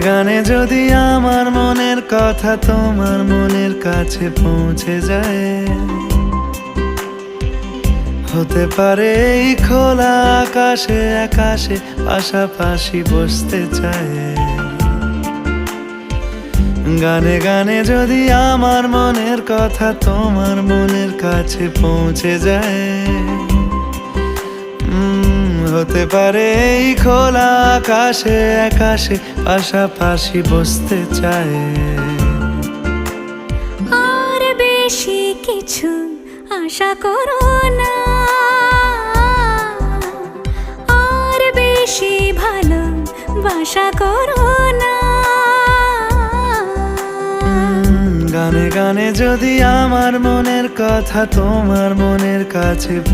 গানে যদি আমার মনের কথা তোমার মনের কাছে পৌঁছে যায়, হতে পারে এই খোলা আকাশে আকাশে পাশাপাশি বসতে চায়। গানে গানে যদি আমার মনের কথা তোমার মনের কাছে পৌঁছে যায়, হতে পারে এই খোলা আকাশে আকাশে পাশাপাশি বসতে চায়। আর বেশি কিছু আশা করো না, আর বেশি ভালোবাসা করো না। গানে গানে যদি আমার মনের কথা তোমার মনের কাছে